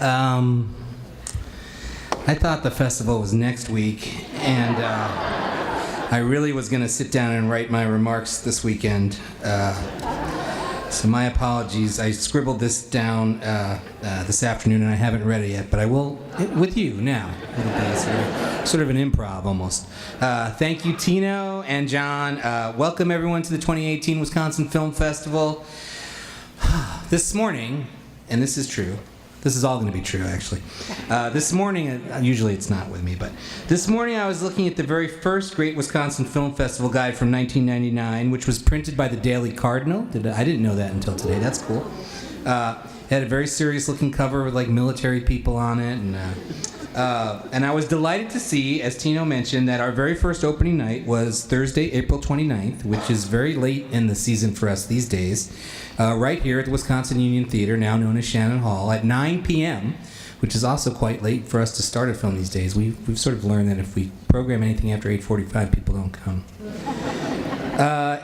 I thought the festival was next week, and I really was going to sit down and write my remarks this weekend. So my apologies. I scribbled this down this afternoon, and I haven't read it yet, but I will with you now. It'll be sort of an improv almost. Thank you, Tino and John. Welcome everyone to the 2018 Wisconsin Film Festival. This morning, and this is true. This is all going to be true, actually. This morning, usually it's not with me, but this morning I was looking at the very first Great Wisconsin Film Festival guide from 1999, which was printed by the Daily Cardinal. I didn't know that until today. That's cool. It had a very serious-looking cover with like military people on it, and I was delighted to see, as Tino mentioned, that our very first opening night was Thursday, April 29th, which is very late in the season for us these days, right here at the Wisconsin Union Theater, now known as Shannon Hall, at 9 p.m., which is also quite late for us to start a film these days. We've sort of learned that if we program anything after 8:45, people don't come.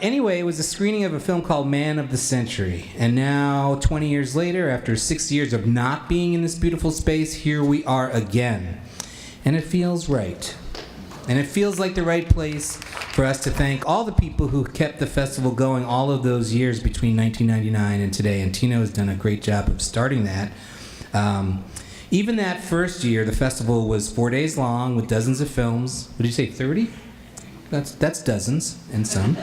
Anyway, it was a screening of a film called Man of the Century. And now, 20 years later, after 6 years of not being in this beautiful space, here we are again. And it feels right. And it feels like the right place for us to thank all the people who kept the festival going all of those years between 1999 and today. And Tino has done a great job of starting that. Even that first year, the festival was 4 days long with dozens of films. What did you say, 30? That's dozens and some.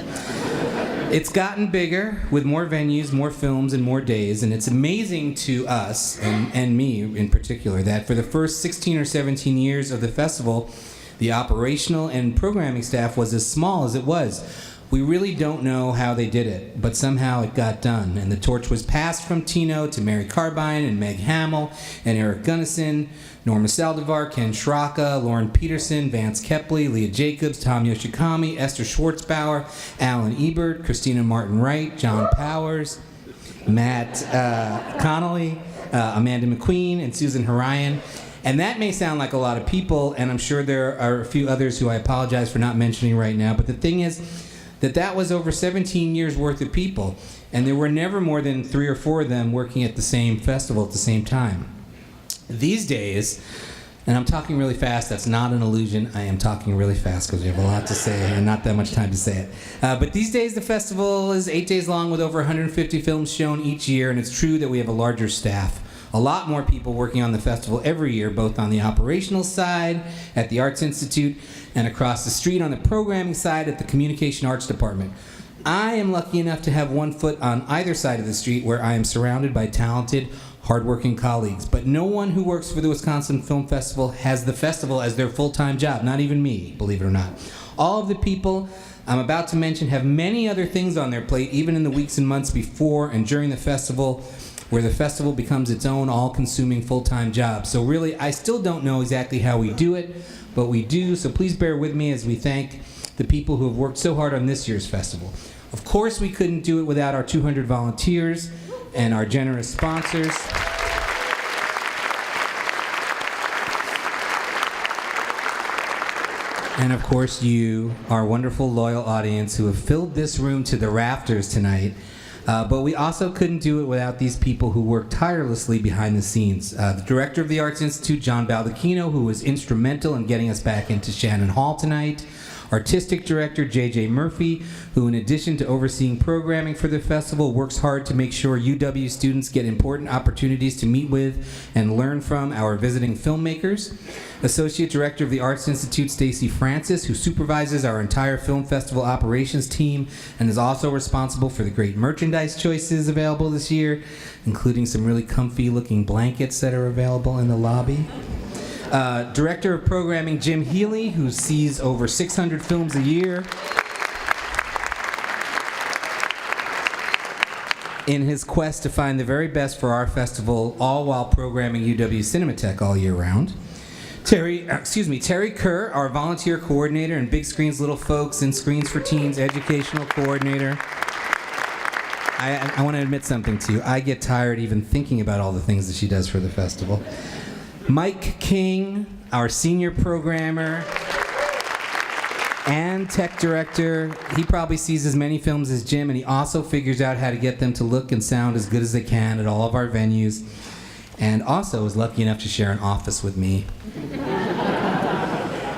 It's gotten bigger with more venues, more films, and more days, and it's amazing to us, and me in particular, that for the first 16 or 17 years of the festival, the operational and programming staff was as small as it was. We really don't know how they did it, but somehow it got done, and the torch was passed from Tino to Mary Carbine and Meg Hamill and Eric Gunnison, Norma Saldivar, Ken Schraka, Lauren Peterson, Vance Kepley, Leah Jacobs, Tom Yoshikami, Esther Schwartzbauer, Alan Ebert, Christina Martin Wright, John Powers, Matt Connolly, Amanda McQueen, and Susan Harayan. And that may sound like a lot of people, and I'm sure there are a few others who I apologize for not mentioning right now, but the thing is that was over 17 years worth of people, and there were never more than 3 or 4 of them working at the same festival at the same time. These days, and I'm talking really fast, that's not an illusion, I am talking really fast because we have a lot to say and not that much time to say it. But these days the festival is 8 days long with over 150 films shown each year, and it's true that we have a larger staff. A lot more people working on the festival every year, both on the operational side at the Arts Institute and across the street on the programming side at the Communication Arts Department. I am lucky enough to have one foot on either side of the street where I am surrounded by talented, hardworking colleagues. But no one who works for the Wisconsin Film Festival has the festival as their full-time job, not even me, believe it or not. All of the people I'm about to mention have many other things on their plate, even in the weeks and months before and during the festival, where the festival becomes its own all-consuming full-time job. So really, I still don't know exactly how we do it, but we do, so please bear with me as we thank the people who have worked so hard on this year's festival. Of course, we couldn't do it without our 200 volunteers and our generous sponsors. And of course, you, our wonderful, loyal audience who have filled this room to the rafters tonight. But we also couldn't do it without these people who worked tirelessly behind the scenes. The director of the Arts Institute, John Baldacchino, who was instrumental in getting us back into Shannon Hall tonight. Artistic director, J.J. Murphy, who in addition to overseeing programming for the festival, works hard to make sure UW students get important opportunities to meet with and learn from our visiting filmmakers. Associate Director of the Arts Institute, Stacy Francis, who supervises our entire film festival operations team and is also responsible for the great merchandise choices available this year, including some really comfy looking blankets that are available in the lobby. Director of Programming, Jim Healy, who sees over 600 films a year in his quest to find the very best for our festival, all while programming UW Cinematheque all year round. Terry Kerr, our volunteer coordinator and Big Screens Little Folks and Screens for Teens educational coordinator. I want to admit something to you. I get tired even thinking about all the things that she does for the festival. Mike King, our senior programmer and tech director. He probably sees as many films as Jim, and he also figures out how to get them to look and sound as good as they can at all of our venues. and also was lucky enough to share an office with me.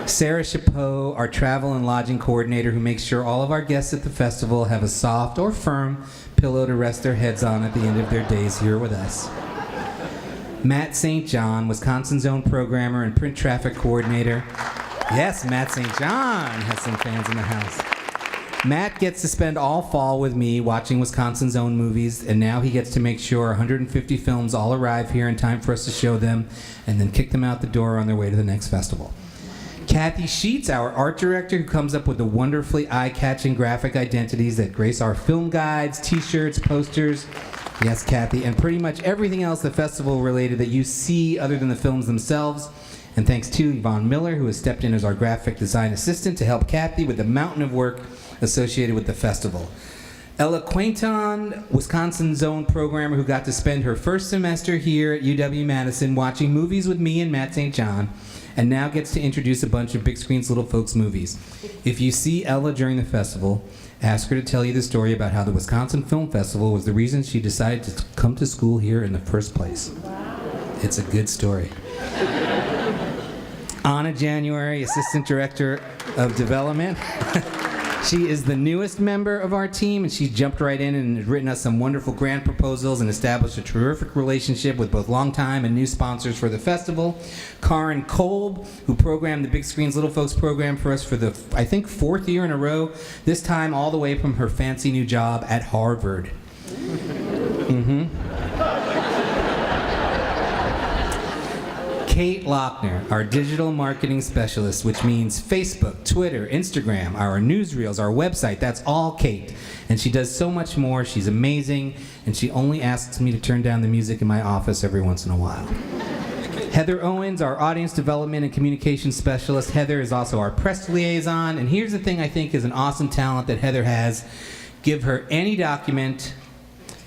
Sarah Chapeau, our travel and lodging coordinator, who makes sure all of our guests at the festival have a soft or firm pillow to rest their heads on at the end of their days here with us. Matt St. John, Wisconsin's own programmer and print traffic coordinator. Yes, Matt St. John has some fans in the house. Matt gets to spend all fall with me watching Wisconsin's own movies, and now he gets to make sure 150 films all arrive here in time for us to show them and then kick them out the door on their way to the next festival. Kathy Sheets, our art director, who comes up with the wonderfully eye-catching graphic identities that grace our film guides, t-shirts, posters. Yes, Kathy, and pretty much everything else the festival related that you see other than the films themselves. And thanks to Yvonne Miller, who has stepped in as our graphic design assistant to help Kathy with the mountain of work associated with the festival. Ella Quainton, Wisconsin's own programmer, who got to spend her first semester here at UW-Madison watching movies with me and Matt St. John, and now gets to introduce a bunch of Big Screen's Little Folks movies. If you see Ella during the festival, ask her to tell you the story about how the Wisconsin Film Festival was the reason she decided to come to school here in the first place. It's a good story. Anna January, Assistant Director of Development. She is the newest member of our team, and she jumped right in and has written us some wonderful grant proposals and established a terrific relationship with both longtime and new sponsors for the festival. Karen Kolb, who programmed the Big Screen's Little Folks program for us for the, I think, 4th year in a row, this time all the way from her fancy new job at Harvard. Kate Lochner, our digital marketing specialist, which means Facebook, Twitter, Instagram, our newsreels, our website. That's all Kate. And she does so much more. She's amazing, and she only asks me to turn down the music in my office every once in a while. Heather Owens, our audience development and communications specialist. Heather is also our press liaison. And here's the thing I think is an awesome talent that Heather has. Give her any document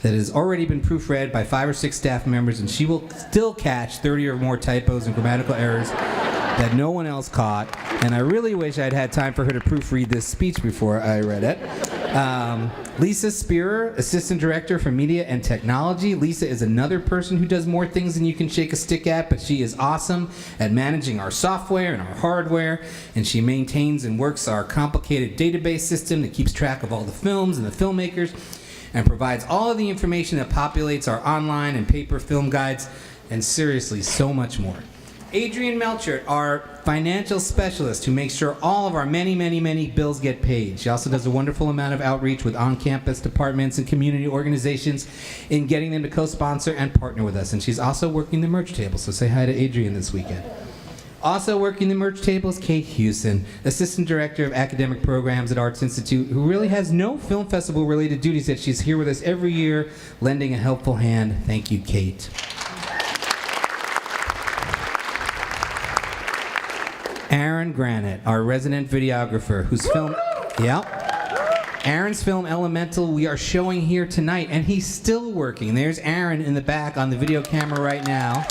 that has already been proofread by 5 or 6 staff members, and she will still catch 30 or more typos and grammatical errors that no one else caught. And I really wish I'd had time for her to proofread this speech before I read it. Lisa Spearer, Assistant Director for Media and Technology. Lisa is another person who does more things than you can shake a stick at, but she is awesome at managing our software and our hardware, and she maintains and works our complicated database system that keeps track of all the films and the filmmakers, and provides all of the information that populates our online and paper film guides, and seriously, so much more. Adrian Melchert, our financial specialist, who makes sure all of our many, many, many bills get paid. She also does a wonderful amount of outreach with on-campus departments and community organizations in getting them to co-sponsor and partner with us. And she's also working the merch table, so say hi to Adrian this weekend. Also working the merch table is Kate Hewson, Assistant Director of Academic Programs at Arts Institute, who really has no film festival-related duties, yet she's here with us every year, lending a helpful hand. Thank you, Kate. Aaron Granite, our resident videographer, whose film... Aaron's film Elemental we are showing here tonight, and he's still working. There's Aaron in the back on the video camera right now,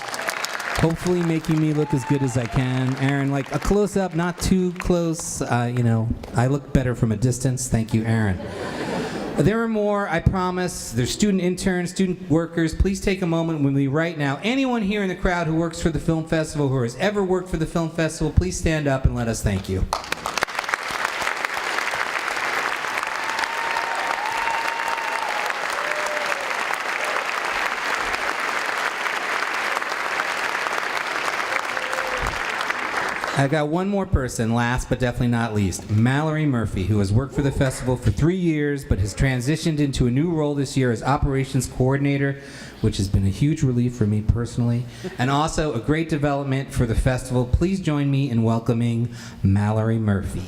hopefully making me look as good as I can. Aaron, like a close-up, not too close. I look better from a distance. Thank you, Aaron. There are more, I promise. There's student interns, student workers. Please take a moment with me right now. Anyone here in the crowd who works for the film festival, who has ever worked for the film festival, please stand up and let us thank you. I got one more person, last but definitely not least, Mallory Murphy, who has worked for the festival for 3 years, but has transitioned into a new role this year as operations coordinator, which has been a huge relief for me personally, and also a great development for the festival. Please join me in welcoming Mallory Murphy.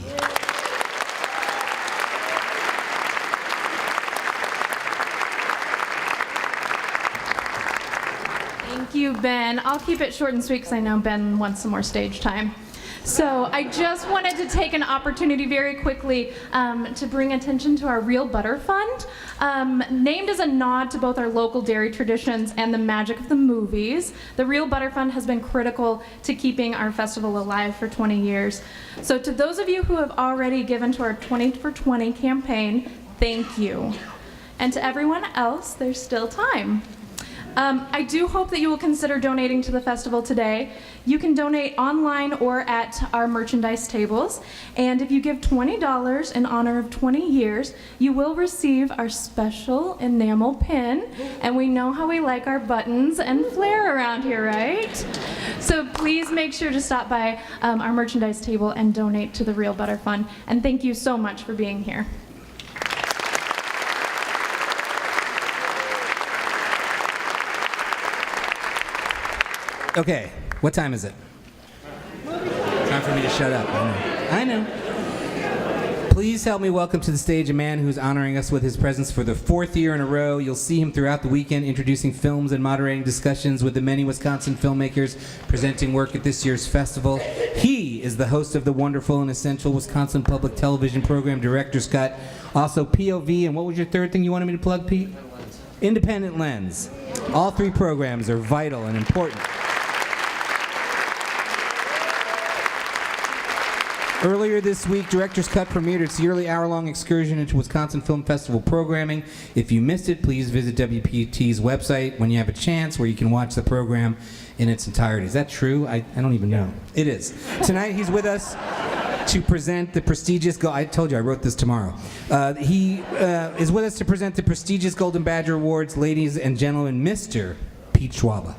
Thank you, Ben. I'll keep it short and sweet because I know Ben wants some more stage time. So I just wanted to take an opportunity very quickly to bring attention to our Real Butter Fund, named as a nod to both our local dairy traditions and the magic of the movies. The Real Butter Fund has been critical to keeping our festival alive for 20 years. So to those of you who have already given to our 20 for 20 campaign, thank you. And to everyone else, there's still time. I do hope that you will consider donating to the festival today. You can donate online or at our merchandise tables. And if you give $20 in honor of 20 years, you will receive our special enamel pin. And we know how we like our buttons and flair around here, right? So please make sure to stop by our merchandise table and donate to the Real Butter Fund. And thank you so much for being here. Okay, what time is it? Time for me to shut up. I know. Please help me welcome to the stage a man who's honoring us with his presence for the 4th year in a row. You'll see him throughout the weekend introducing films and moderating discussions with the many Wisconsin filmmakers presenting work at this year's festival. He is the host of the wonderful and essential Wisconsin Public Television program, Director's Cut. Also POV, and what was your third thing you wanted me to plug, Pete? Independent Lens. All 3 programs are vital and important. Earlier this week, Director's Cut premiered its yearly hour-long excursion into Wisconsin Film Festival programming. If you missed it, please visit WPT's website when you have a chance, where you can watch the program in its entirety. Is that true? I don't even know. It is. Tonight, he's with us to present the prestigious... I told you I wrote this tomorrow. He is with us to present the prestigious Golden Badger Awards. Ladies and gentlemen, Mr. Pete Schwaba.